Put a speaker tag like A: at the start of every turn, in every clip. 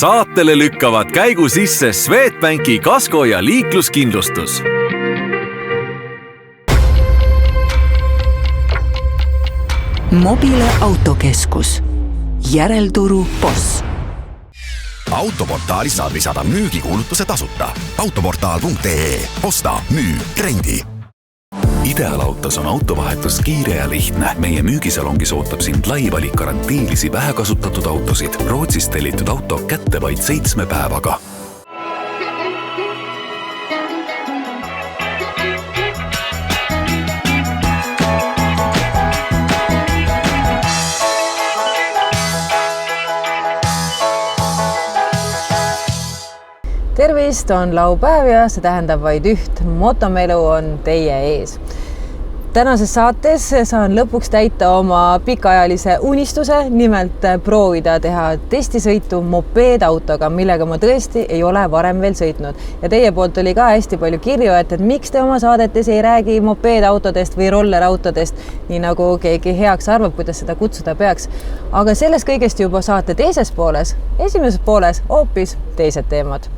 A: Saatele lükkavad käigu sisse Swedbanki kasko ja liikluskindlustus.
B: Mobile autokeskus. Järelturu boss.
C: Autoportaalis saad lisada müügikuulutuse tasuta. Autoportaal.ee. Osta, müü, rendi.
A: Ideaalautos on autovahetus kiire ja lihtne. Meie müügisalongis ootab sind lai valik garantiilisi vähekasutatud autosid. Rootsist tellitud auto kätte vaid 7 päevaga.
D: Tervist, on laupäev ja see tähendab vaid üht. Motomelu on teie ees. Tänases saates saan lõpuks täita oma pikaajalise unistuse, nimelt proovida teha testisõitu mopeedautoga, millega ma tõesti ei ole varem veel sõitnud. Ja teie poolt oli ka hästi palju kirju, et miks te oma saadetes ei räägi mopeedautodest või rollerautodest, nii nagu keegi heaks arvab, kuidas seda kutsuda peaks. Aga sellest kõigest juba saate teises pooles, esimeses pooles hoopis teised teemad.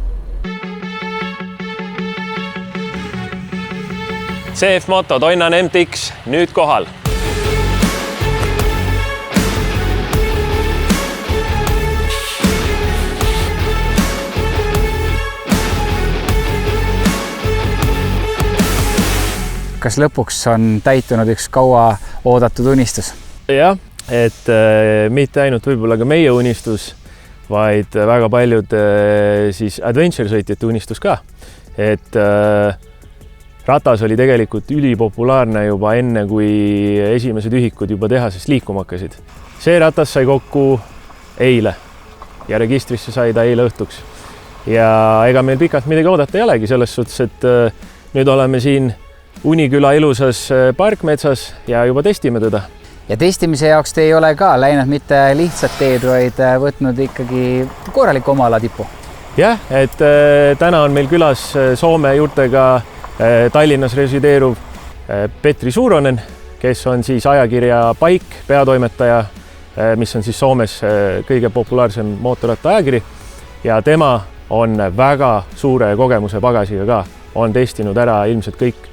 E: CF Moto Toinan MTX nüüd kohal.
F: Kas lõpuks on täitunud üks kaua oodatud unistus?
E: Jah, et mitte ainult võib-olla ka meie unistus, vaid väga paljud siis adventure sõitjate unistus ka. Et ratas oli tegelikult ülipopulaarne juba enne, kui esimesed ühikud juba tehasest liikuma hakkasid. See ratas sai kokku eile ja registrisse sai ta eile õhtuks. Ja ega meil pikalt midagi oodata ei olegi selles suhtes, et nüüd oleme siin Uniküla ilusas parkmetsas ja juba testime teda.
F: Ja testimise jaoks te ei ole ka läinud mitte lihtsat teed, vaid võtnud ikkagi korraliku oma ala tipu.
E: Jah, et täna on meil külas Soome juurtega Tallinnas resideeruv Petri Suuronen, kes on siis ajakirja Paik peatoimetaja, mis on siis Soomes kõige populaarsem mootorratta ajakiri. Ja tema on väga suure kogemuse pagasiga ka. On testinud ära ilmselt kõik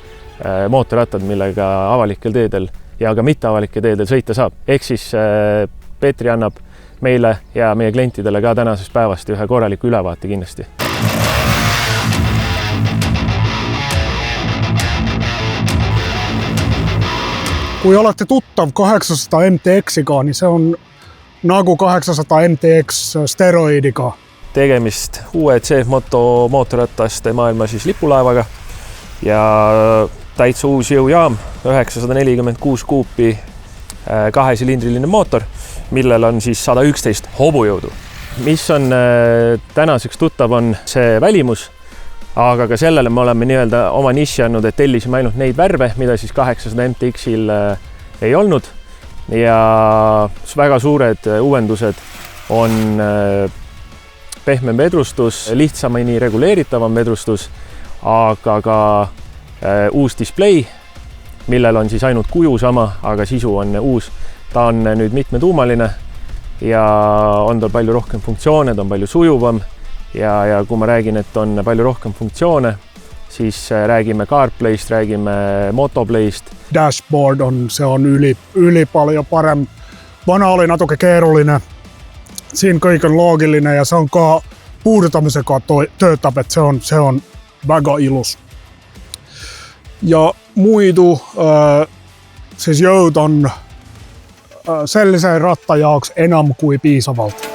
E: mootorrattad, millega avalikel teedel ja ka mitte avalikel teedel sõita saab. Ehk siis Petri annab meile ja meie klientidele ka tänasest päevast ühe korraliku ülevaate kindlasti.
G: Kui olette tuttav 800 MTX-iga, niin se on nagu 800 MTX steroidiga.
E: Tegemist uue CF Moto mootorrattaste maailma siis lipulaevaga ja täitsa uus jõujaam, 946 kuupi kahesilindriline mootor, millel on siis 111 hobujõudu. Mis on tänaseks tuttav on see välimus, aga ka sellele me oleme nii-öelda oma niši andnud, et tellisime ainult neid värve, mida siis 800 MTX-il ei olnud. Ja väga suured uuendused on pehmem vedrustus, lihtsamini reguleeritavam vedrustus, aga ka uus display, millel on siis ainult kuju sama, aga sisu on uus. Ta on nüüd mitmetuumaline ja on tal palju rohkem funktsioone, ta on palju sujuvam. Ja kui ma räägin, et on palju rohkem funktsioone, siis räägime CarPlayst, räägime Motoplayst.
G: Dashboard se on yli paljon parem. Vana oli natuke keerullinen. Siinä kõik on loogillinen ja se on ka puudutamisen töötab, että se on väga ilus. Ja muidu siis jõud on sellisen ratta jaoks enam kuin piisavalta.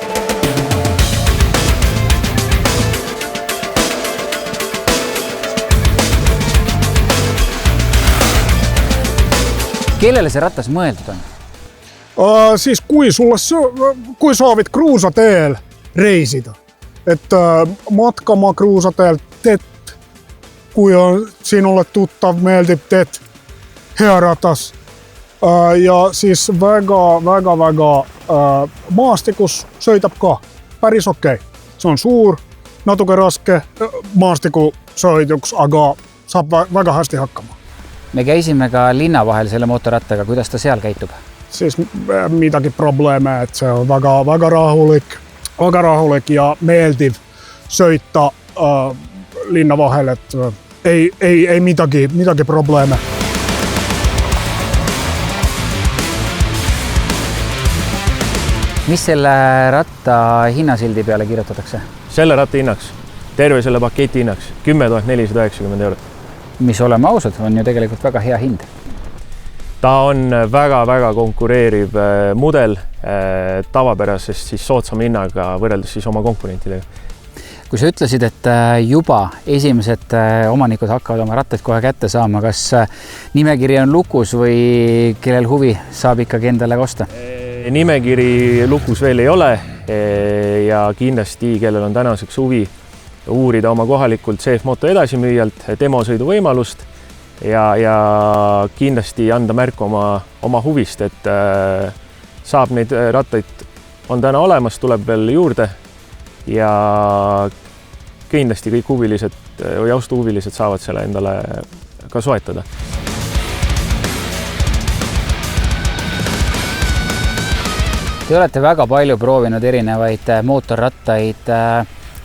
F: Kellele see ratas mõeldud on?
G: Siis kui soovit kruusateel reisida, että matkama kruusateel TET, kui on sinulle tuttav meeldib TET, hea ratas. Ja siis väga maastikus sõitab ka päris okei. Se on suur, natuke raske maastikusõiduks, aga saab väga hästi hakkama.
F: Me käisime ka linna vahel selle mootorrattaga, kuidas ta seal käitub?
G: Siis midagi probleeme, että se on väga rahulik. väga rahulik ja meeldiv sõita linna vahel, et ei midagi probleeme.
F: Mis selle ratta hinnasildi peale kirjutatakse?
E: Selle ratta hinnaks, terve selle paketi hinnaks 10 490 €.
F: Mis oleme ausad, on ju tegelikult väga hea hind.
E: Ta on väga-väga konkureeriv mudel tavapärasest siis soodsama hinnaga võrreldes siis oma konkurentidega.
F: Kui sa ütlesid, et juba esimesed omanikud hakkavad oma rattaid kohe kätte saama, kas nimekiri on lukus või kellel huvi saab ikkagi endale osta?
E: Nimekiri lukus veel ei ole ja kindlasti, kellel on tänaseks huvi uurida oma kohalikult CF Moto edasimüüjalt demosõidu võimalust ja kindlasti anda märku oma huvist, et saab neid rattaid on täna olemas, tuleb veel juurde ja kindlasti kõik huvilised või ostuhuvilised saavad selle endale ka soetada.
F: Te olete väga palju proovinud erinevaid mootorrattaid.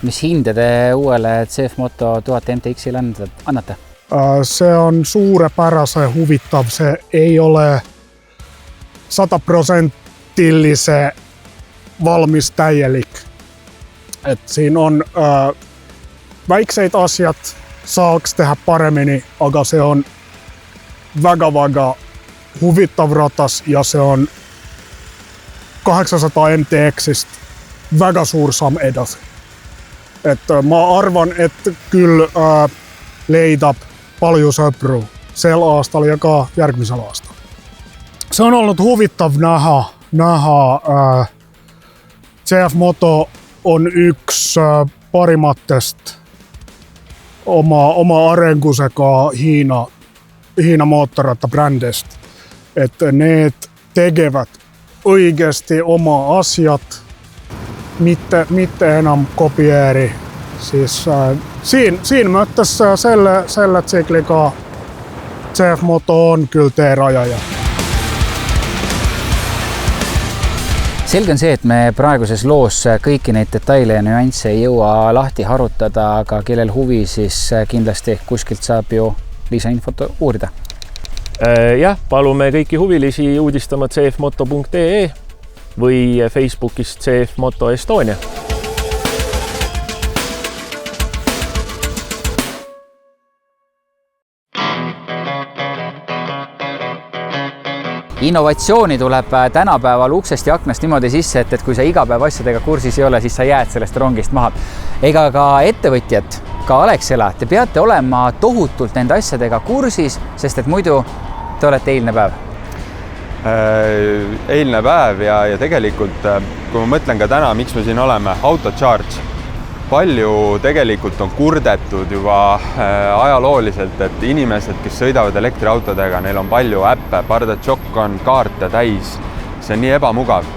F: Mis hinde te uuele CF Moto 1000 MTX-ile annate?
G: See on suurepärase huvitav, see ei ole 100% valmis täielik. Et siin on väikseid asiat, saaks tehdä paremini, aga see on väga huvittav ratas ja see on 800 MTX-ist väga suur samm edasi. Et ma arvan, et küll leidab paljon sõpru sel aastal ja ka järgmisel aastal. Se on ollut huvittav nähdä. CF Moto on yksi parimattest oma arenguseka Hiina moottorattabrändestä. Että ne tekevät oikeasti oma asiat, mitte enam kopieeri. Siis siinä möttässä selle tsiklikaa CF Moto on kyllä teerajaja.
F: Selge on see, et me praeguses loos kõiki neid detaile ja nüansse ei jõua lahti harutada, aga kellel huvi, siis kindlasti kuskilt saab ju lisainfot uurida.
E: Jah, palume kõiki huvilisi uudistama cfmoto.ee või Facebookist CF Moto Estonia.
F: Innovatsiooni tuleb tänapäeval uksest ja aknast niimoodi sisse, et kui sa iga päev asjadega kursis ei ole, siis sa jääd sellest rongist maha. Ega ka ettevõtjad, ka Alexela, te peate olema tohutult nende asjadega kursis, sest et muidu te olete eilne päev.
H: Eilne päev ja tegelikult, kui ma mõtlen ka täna, miks me siin oleme, AutoCharge. Palju tegelikult on kurdetud juba ajalooliselt, et inimesed, kes sõidavad elektriautodega, neil on palju äppe, pardatšokk on kaarte täis. See on nii ebamugav.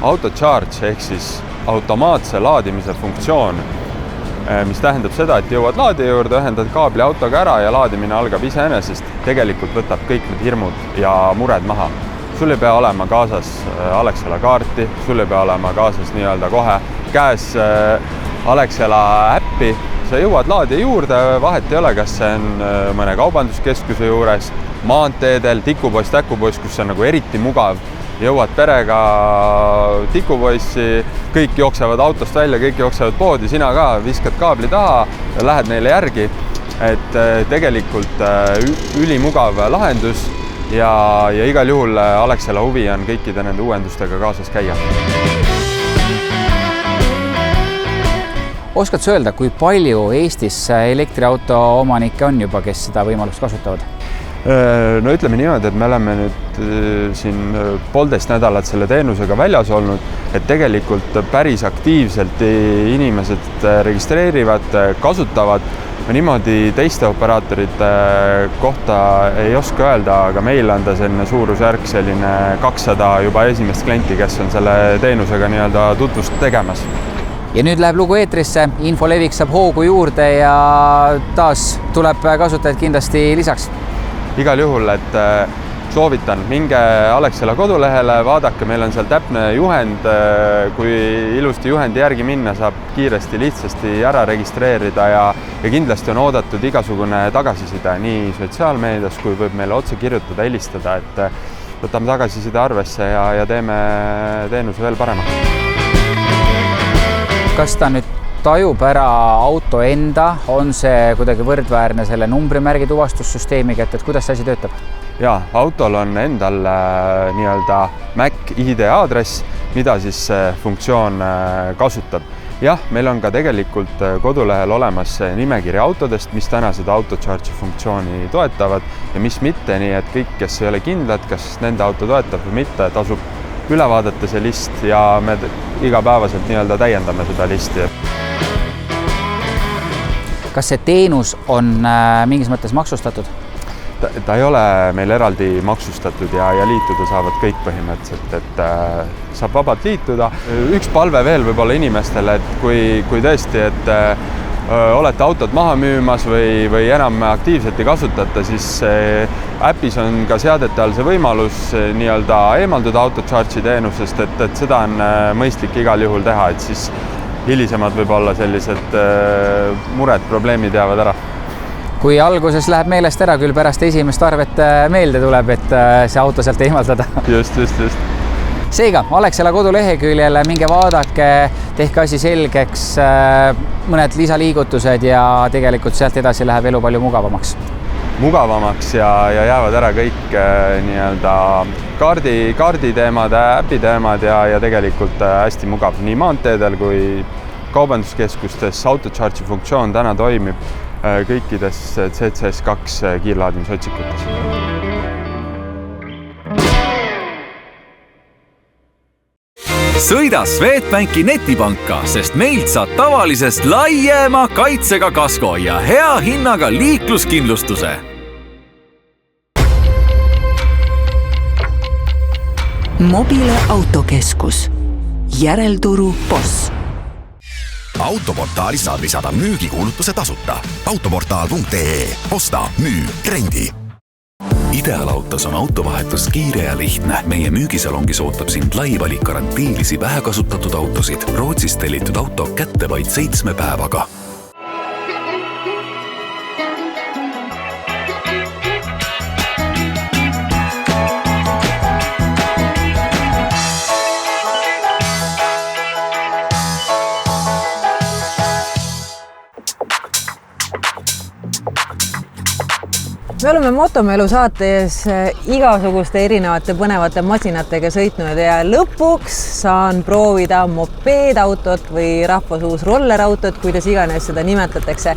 H: AutoCharge ehk siis automaatse laadimise funktsioon, mis tähendab seda, et jõuad laadi juurde, ühendad kaabli autoga ära ja laadimine algab iseenesest. Tegelikult võtab kõik need hirmud ja mured maha. Sul ei pea olema kaasas Alexela kaarti, sul ei pea olema kaasas nii-öelda kohe käes Alexela äppi, sa jõuad laadi juurde, vahet ei ole, kas see on mõne kaubanduskeskuse juures, maanteedel, tikupoiss, täkupoiss, kus see on nagu eriti mugav. Jõuad perega tikupoissi, kõik jooksevad autost välja, kõik jooksevad poodi, sina ka viskad kaabli taha ja lähed neile järgi. Et tegelikult ülimugav lahendus ja igal juhul Alexela huvi on kõikide nende uuendustega kaasas käia.
F: Oskad sa öelda, kui palju Eestis elektriauto omanikke on juba, kes seda võimalust kasutavad?
H: No ütleme niimoodi, et me oleme nüüd siin 1,5 nädalat selle teenusega väljas olnud, et tegelikult päris aktiivselt inimesed registreerivad, kasutavad. Niimoodi teiste operaatorite kohta ei oska öelda, aga meil on ta selline suurusjärk 200 juba esimest klienti, kes on selle teenusega nii-öelda tutvust tegemas.
F: Ja nüüd läheb lugu eetrisse, infolevik saab hoogu juurde ja taas tuleb kasutajaid kindlasti lisaks.
H: Igal juhul, et soovitan, minge Alexela kodulehele, vaadake, meil on seal täpne juhend, kui ilusti juhendi järgi minna, saab kiiresti, lihtsasti ära registreerida ja kindlasti on oodatud igasugune tagasiside nii sotsiaalmeedias, kui võib meile otse kirjutada, helistada, et võtame tagasiside arvesse ja teeme teenuse veel paremaks.
F: Kas ta nüüd tajub ära auto enda, on see kuidagi võrdväärne selle numbrimärgi tuvastussüsteemiga, et kuidas see asi töötab?
H: Jaa, autol on endal nii-öelda Mac ID aadress, mida siis funktsioon kasutab. Jah, meil on ka tegelikult kodulehel olemas nimekiri autodest, mis täna seda AutoCharge'i funktsiooni toetavad ja mis mitte, nii et kõik, kes ei ole kindlad, kas nende auto toetab või mitte, tasub üle vaadata see list ja me igapäevaselt nii-öelda täiendame seda listi.
F: Kas see teenus on mingis mõttes maksustatud?
H: Ta ei ole meil eraldi maksustatud ja liituda saavad kõik põhimõtteliselt, et saab vabalt liituda. Üks palve veel võib-olla inimestele, et kui tõesti, et olete autot maha müümas või enam aktiivselt ei kasutata, siis äpis on ka seadete all see võimalus nii-öelda eemalduda AutoCharge'i teenusest, et seda on mõistlik igal juhul teha, et siis hilisemad võib-olla sellised mured, probleemid jäävad ära.
F: Kui alguses läheb meelest ära, küll pärast esimest arvet meelde tuleb, et see auto sealt eemaldada.
H: Just.
F: Seega, Alexela koduleheküljele minge vaadake, tehke asi selgeks, mõned lisaliigutused ja tegelikult sealt edasi läheb elu palju mugavamaks.
H: Mugavamaks ja jäävad ära kõik nii-öelda kaardi teemad, äpi teemad ja tegelikult hästi mugav nii maanteedel kui kaubanduskeskustes. AutoCharge'i funktsioon täna toimib kõikides CCS2 kiirlaadimisootsikutes.
A: Sõida Swedbanki netipanka, sest meilt saad tavalisest laiema kaitsega kasko ja hea hinnaga liikluskindlustuse.
B: Mobile autokeskus. Järelturu boss.
C: Autoportaali saad lisada müügikuulutuse tasuta. Autoportaal.ee. Osta, müü, rendi.
A: Ideaalautos on autovahetus kiire ja lihtne. Meie müügisalongis ootab sind lai valik garantiilisi vähekasutatud autosid. Rootsist tellitud auto kätte vaid 7 päevaga.
D: Me oleme Motomelu saates igasuguste erinevate põnevate masinatega sõitnud ja lõpuks saan proovida mopeedautot või rahvasuus rollerautot, kuidas iganes seda nimetatakse.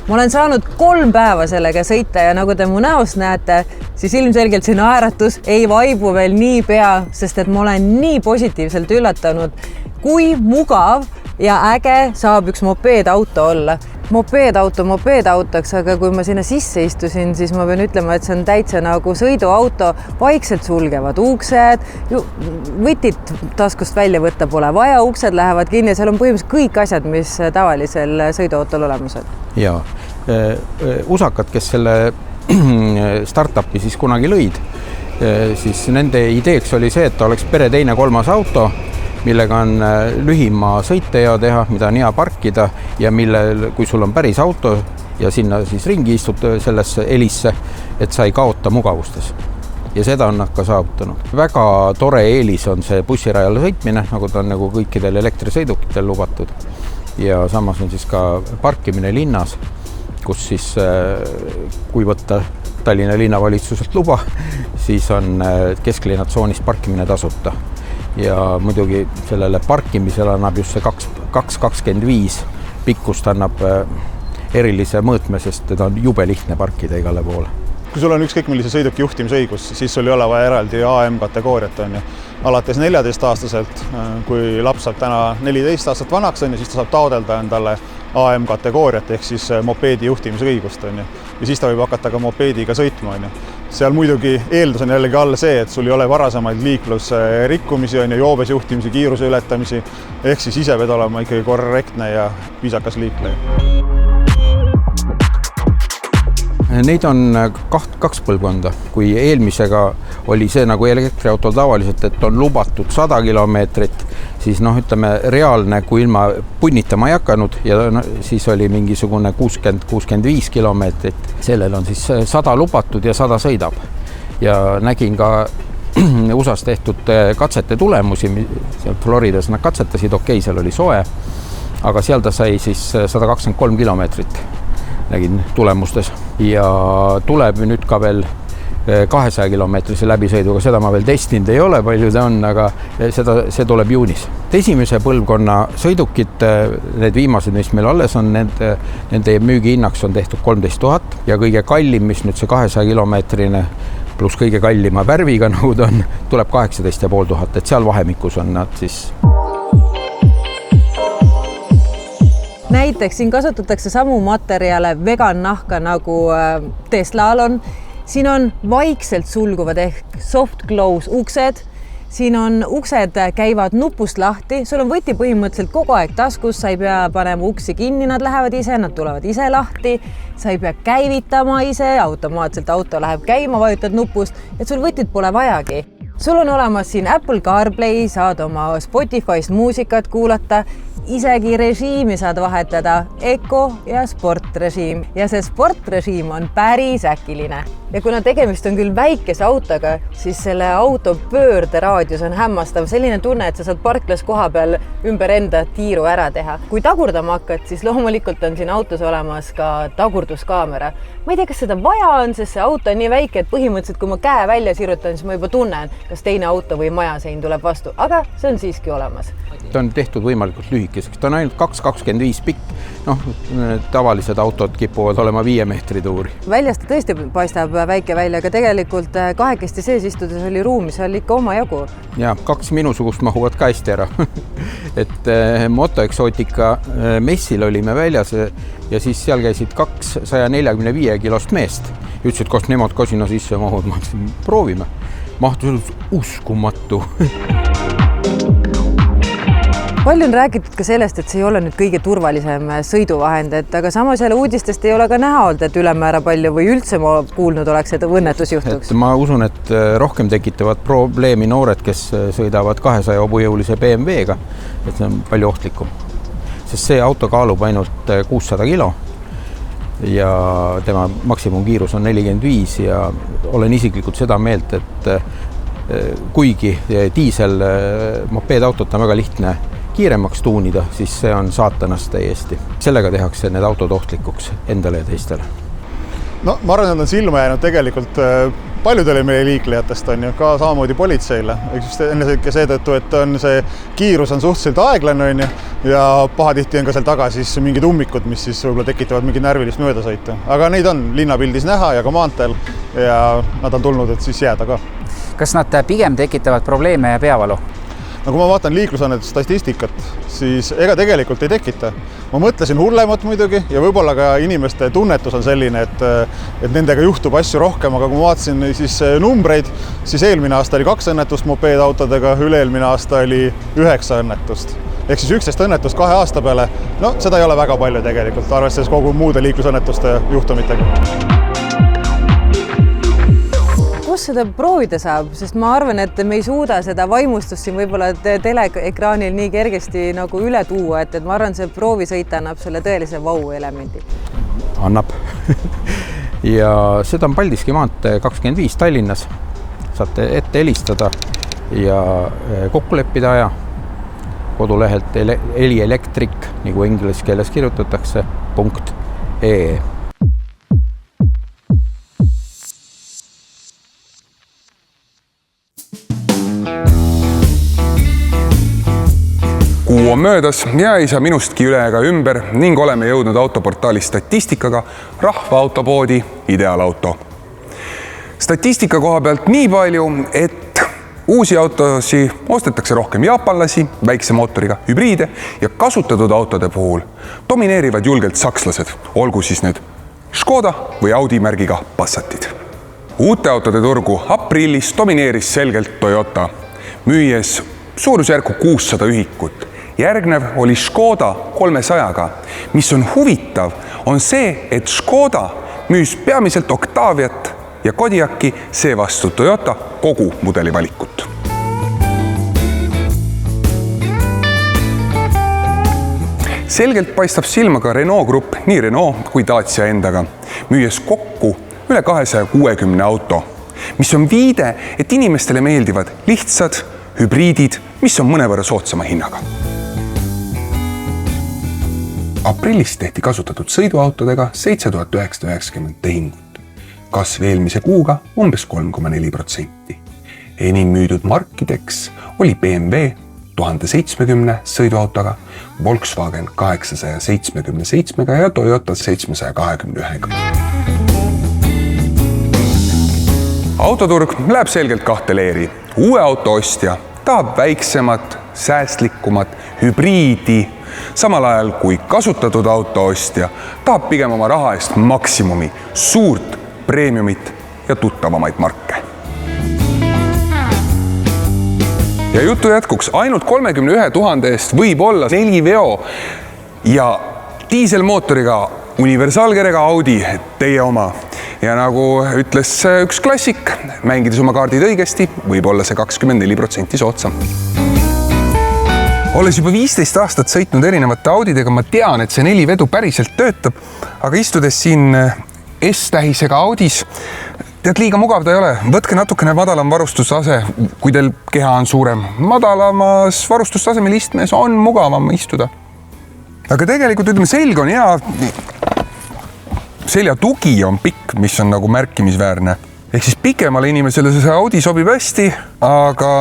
D: Ma olen saanud 3 päeva sellega sõita ja nagu te mu näost näete, siis ilmselgelt see naeratus ei vaibu veel nii pea, sest et ma olen nii positiivselt üllatanud, kui mugav ja äge saab üks mopeedauto olla. Mopeedautoks, aga kui ma sinna sisse istusin, siis ma pean ütlema, et see on täitsa nagu sõiduauto, vaikselt sulgevad uksed, võtit taskust välja võtta pole vaja, uksed lähevad kinni, seal on põhimõtteliselt kõik asjad, mis tavalisel sõiduautol olemas on.
I: Ja usakad, kes selle startupi siis kunagi lõid, siis nende ideeks oli see, et ta oleks pere teine 3. auto, millega on lühima sõitejao teha, mida on hea parkida ja mille, kui sul on päris auto ja sinna siis ringi istud sellesse elisse, et sa ei kaota mugavustes. Ja seda on nad ka saavutanud. Väga tore eelis on see bussirajal sõitmine, nagu ta on nagu kõikidel elektrisõidukitel lubatud. Ja samas on siis ka parkimine linnas, kus siis, kui võtta Tallinna linnavalitsuselt luba, siis on kesklinnatsoonis parkimine tasuta. Ja muidugi sellele parkimisele annab just see 2.25 pikkust annab erilise mõõtme, sest teda on jube lihtne parkida igale poole.
J: Kui sul on ükskõik millise sõiduki juhtimisõigus, siis sul ei ole vaja eraldi AM kategooriat. Alates 14-aastaselt, kui laps saab täna 14 aastat vanaks, siis ta saab taodelda endale AM kategooriat ehk siis mopeedi juhtimisõigust. Ja siis ta võib hakata ka mopeediga sõitma. Seal muidugi eeldus on jällegi all see, et sul ei ole varasemaid liiklusrikkumisi, joobes juhtimisi, kiiruse ületamisi, ehk siis ise pead olema ikkagi korrektne ja viisakas liikleja.
I: Neid on kaks põlvkonda. Kui eelmisega oli see nagu elektriautol tavaliselt, et on lubatud 100 kilomeetrit, siis ütleme reaalne, kui ilma punnitama ei hakanud ja siis oli mingisugune 60-65 kilomeetrit. Sellel on siis 100 lubatud ja 100 sõidab. Ja nägin ka USAs tehtud katsete tulemusi, seal Floridas nad katsetasid, seal oli soe, aga seal ta sai siis 123 kilomeetrit. Nägin tulemustes ja tuleb nüüd ka veel 200 kilomeetrise läbisõiduga, seda ma veel testinud ei ole, palju ta on, aga see tuleb juunis. Esimese põlvkonna sõidukid, need viimased, mis meil alles on, nende müügihinnaks on tehtud 13 000 ja kõige kallim, mis nüüd see 200 kilomeetrine pluss kõige kallima värviga nagu ta on, tuleb 18 500, et seal vahemikus on nad siis.
D: Näiteks siin kasutatakse samu materjale vegan nahka nagu Teslal on. Siin on vaikselt sulguvad ehk soft close uksed. Siin on uksed käivad nupust lahti. Sul on võti põhimõtteliselt kogu aeg taskus. Sa ei pea panema uksi kinni, nad lähevad ise, nad tulevad ise lahti. Sa ei pea käivitama ise, automaatselt auto läheb käima, vajutad nupust, et sul võtit pole vajagi. Sul on olemas siin Apple CarPlay, saad oma Spotify'st muusikat kuulata, isegi režiimi saad vahetada, Eco ja sportrežiim. Ja see sportrežiim on päris äkiline. Ja kuna tegemist on küll väikese autoga, siis selle auto pöörderaadius on hämmastav. Selline tunne, et sa saad parklas koha peal ümber enda tiiru ära teha. Kui tagurdama hakkad, siis loomulikult on siin autos olemas ka tagurduskaamera. Ma ei tea, kas seda vaja on, sest see auto on nii väike, et põhimõtteliselt kui ma käe välja sirutan, siis ma juba tunnen, kas teine auto või majasein tuleb vastu, aga see on siiski olemas.
I: Ta on tehtud võimalikult lühikeseks, ta on ainult 2,25 pikk. Tavalised autod kipuvad olema 5 meetri tuuri. Väljast
D: tõesti paistab väike välja, aga tegelikult kahekesti sees istudes oli ruumi, seal ikka oma jagu.
I: Ja 2 minusugust mahuvad ka hästi ära. Et motoeksootika messil olime väljas ja siis seal käisid 2 145 kilost meest. Ütlesid, kas nemad ka sinna sisse mahud. Ma ütlesin, proovime. Mahtus uskumatu.
D: Palju on räägitud ka sellest, et see ei ole nüüd kõige turvalisem sõiduvahend, aga samas jälle uudistest ei ole ka näha olnud, et ülemäära palju või üldse ma kuulnud oleks, et õnnetus juhtuks.
I: Ma usun, et rohkem tekitavad probleemi noored, kes sõidavad 200 hobujõulise BMW-ga, et see on palju ohtlikum. Sest see auto kaalub ainult 600 kilo ja tema maksimumkiirus on 45 ja olen isiklikult seda meelt, et kuigi diisel mopeedautot on väga lihtne kiiremaks tuunida, siis see on saatanast täiesti. Sellega tehakse need autod ohtlikuks endale ja teistele.
J: No, ma arvan, et on silma jäänud tegelikult paljudele meie liiklejatest on ju ka samamoodi politseile. Ennekõike seetõttu, et on see kiirus on suhteliselt aeglane on ju ja pahatihti on ka seal taga siis mingid ummikud, mis siis võib-olla tekitavad mingit närvilist möödasõitu. Aga neid on linnapildis näha ja ka maanteel ja nad on tulnud, et siis jääda ka.
F: Kas nad pigem tekitavad probleeme ja peavalu?
J: No kui ma vaatan liiklusõnnetuste statistikat, siis ega tegelikult ei tekita. Ma mõtlesin hullemat muidugi ja võib-olla ka inimeste tunnetus on selline, et nendega juhtub asju rohkem, aga kui ma vaatasin siis numbreid, siis eelmine aasta oli 2 õnnetust mopeedautodega, üle-eelmine aasta oli 9 õnnetust. Ehk siis 11 õnnetust 2 aasta peale, no seda ei ole väga palju tegelikult, arvestades kogu muude liiklusõnnetuste juhtumitega.
D: Kus seda proovida saab, sest ma arvan, et me ei suuda seda vaimustust siin võib-olla teleekraanil nii kergesti nagu üle tuua, et ma arvan, see proovisõit annab selle tõelise vau-elemendi.
I: Annab. Ja seda on Paldiski maantee 25 Tallinnas. Saate ette helistada ja kokku leppida aja kodulehelt Elielektrik, nagu inglise keeles kirjutatakse, .ee.
K: Kuu on möödas ja ei saa minustki üle ega ümber ning oleme jõudnud autoportaali statistikaga rahva autopoodi Ideaalauto. Statistika koha pealt nii palju, et uusi autosi ostetakse rohkem jaapanlasi, väikse mootoriga hübriide ja kasutatud autode puhul domineerivad julgelt sakslased, olgu siis need Škoda või Audi märgiga Passatid. Uute autode turgu aprillis domineeris selgelt Toyota, müües suurusjärku 600 ühikut. Järgnev oli Škoda 300-ga. Mis on huvitav, on see, et Škoda müüs peamiselt Octaviat ja Kodiaki, seevastu Toyota kogu mudeli valikut. Selgelt paistab silma ka Renault Grupp nii Renault kui Dacia endaga, müües kokku üle 260 auto, mis on viide, et inimestele meeldivad lihtsad hübriidid, mis on mõnevõrra soodsama hinnaga. Aprillis tehti kasutatud sõiduautodega 7990 tehingut, kasv eelmise kuuga umbes 3,4%. Enim müüdud markideks oli BMW 1070 sõiduautoga, Volkswagen 877 ja Toyota 721. Autoturg läheb selgelt kahte leeri. Uue auto ostja tahab väiksemat, säästlikumat hübriidi, samal ajal kui kasutatud auto ostja tahab pigem oma raha eest maksimumi, suurt preemiumit ja tuttavamaid marke. Ja jutu jätkuks ainult 31 000 eest võib olla 4 veo ja diiselmootoriga universaalkerega Audi, teie oma. Ja nagu ütles üks klassik, mängides oma kaardid õigesti, võib olla see 24% soodsam. Olles juba 15 aastat sõitnud erinevate Audidega, ma tean, et see 4 vedu päriselt töötab, aga istudes siin S-tähisega Audis, tead, liiga mugav ta ei ole. Võtke natukene madalam varustustase, kui teil keha on suurem. Madalamas varustustasemel istmes on mugavam istuda. Aga tegelikult ütleme, selg on hea. Selja tugi on pikk, mis on nagu märkimisväärne. Ehk siis pikemale inimesele see Audi sobib hästi, aga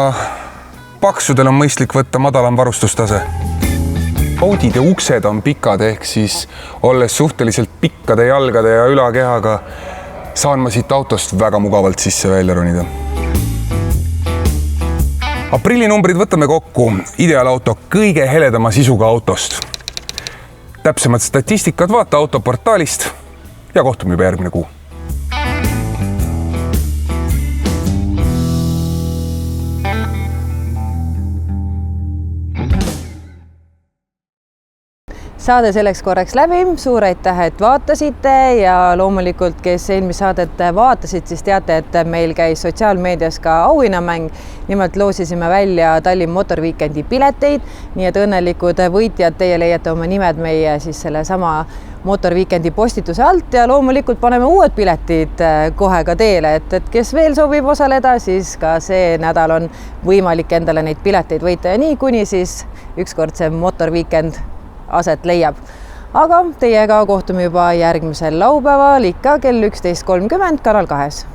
K: paksudel on mõistlik võtta madalam varustustase. Audide uksed on pikad, ehk siis olles suhteliselt pikkade jalgade ja ülakehaga saan ma siit autost väga mugavalt sisse välja ronida. Aprillinumbrid võtame kokku ideaalauto kõige heledama sisuga autost. Täpsemad statistikad vaata autoportaalist ja kohtume juba järgmine kuu.
D: Saade selleks korraks läbi, suur aitäh, et vaatasite ja loomulikult, kes eelmist saadet vaatasid, siis teate, et meil käis sotsiaalmeedias ka auhinnamäng. Nimelt loosisime välja Tallinn Motorweekendi pileteid, nii et õnnelikud võitjad, teie leiate oma nimed meie siis selle sama Motorweekendi postituse alt ja loomulikult paneme uued piletid kohe ka teele, et kes veel soovib osaleda, siis ka see nädal on võimalik endale neid pileteid võita ja nii kuni siis ükskord see Motorweekend aset leiab. Aga teiega kohtume juba järgmisel laupäeval ikka kell 11.30 Kanal 2.